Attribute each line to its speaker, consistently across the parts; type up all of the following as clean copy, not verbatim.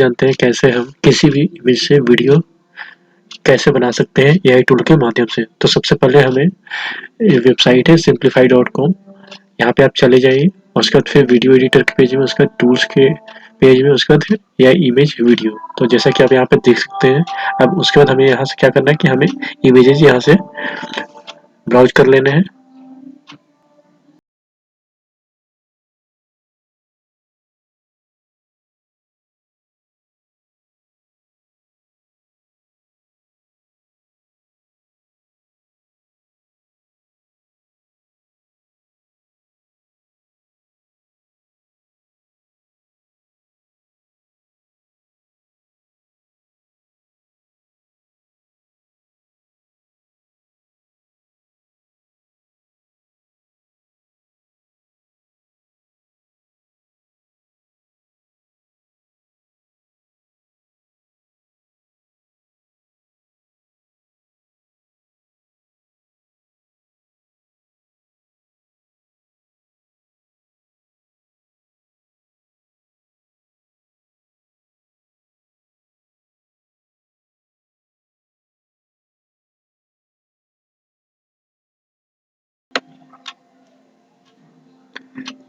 Speaker 1: जानते हैं कैसे हम किसी भी इमेज से वीडियो कैसे बना सकते हैं एआई टूल के माध्यम से। तो सबसे पहले हमें वेबसाइट है simplify.com, यहाँ पे आप चले जाइए और उसके बाद फिर वीडियो एडिटर के पेज में, उसके बाद टूल्स के पेज में, उसके बाद फिर एआई इमेज वीडियो। तो जैसा कि आप यहाँ पे देख सकते हैं, अब उसके बाद हमें यहाँ से क्या करना है कि हमें इमेजेस यहाँ से ब्राउज कर लेने हैं।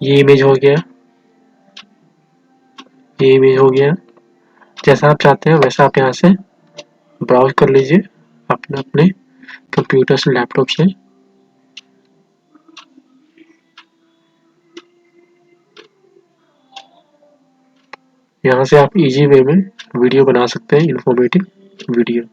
Speaker 1: ये इमेज हो गया, ये इमेज हो गया। जैसा आप चाहते हैं वैसा आप यहाँ से ब्राउज कर लीजिए अपने अपने कंप्यूटर से, लैपटॉप से। यहाँ से आप इजी वे में वीडियो बना सकते हैं, इंफॉर्मेटिव वीडियो।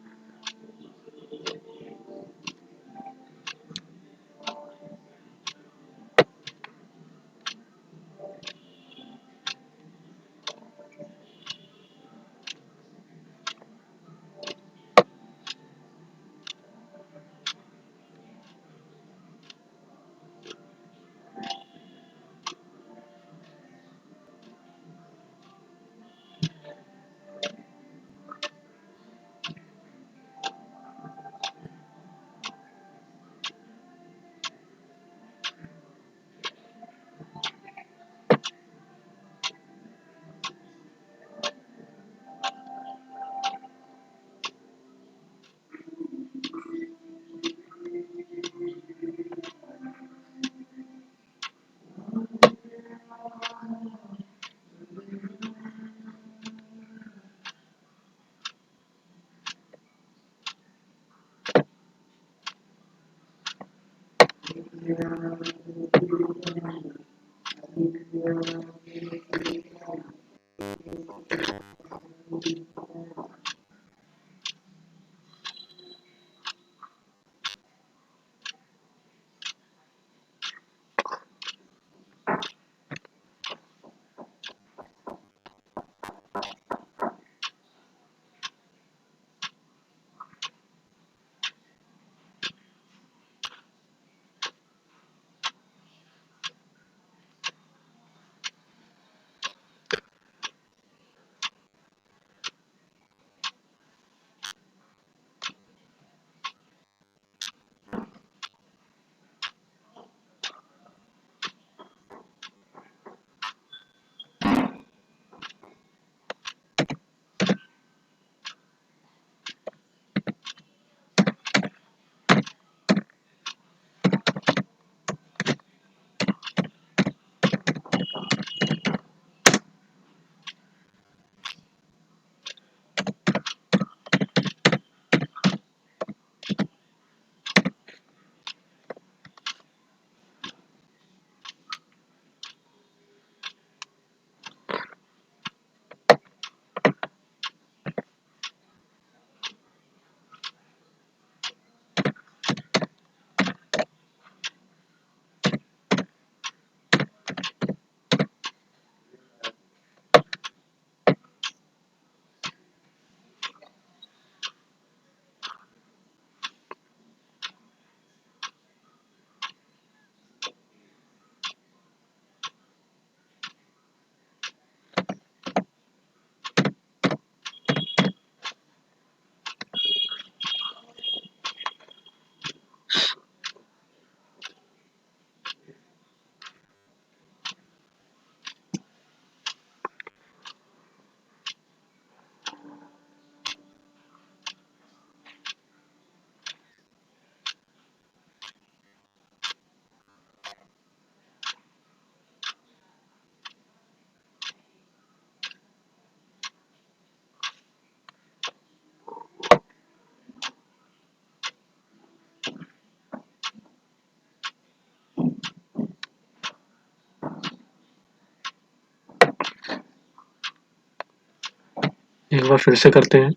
Speaker 1: एक बार फिर से करते हैं।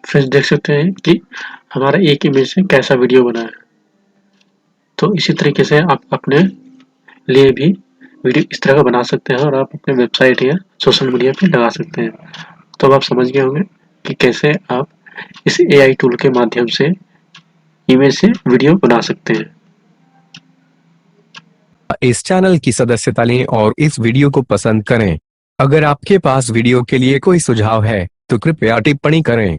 Speaker 1: फ्रेंड्स देख सकते हैं कि हमारा एक इमेज से कैसा वीडियो बना है। तो इसी तरीके से आप अपने लिए भी वीडियो इस तरह का बना सकते हैं और आप अपने वेबसाइट या सोशल मीडिया पे लगा सकते हैं। तो अब आप समझ गए होंगे कि कैसे आप इस एआई टूल के माध्यम से इमेज से वीडियो बना सकते हैं।
Speaker 2: इस चैनल की सदस्यता लें और इस वीडियो को पसंद करें। अगर आपके पास वीडियो के लिए कोई सुझाव है तो कृपया टिप्पणी करें।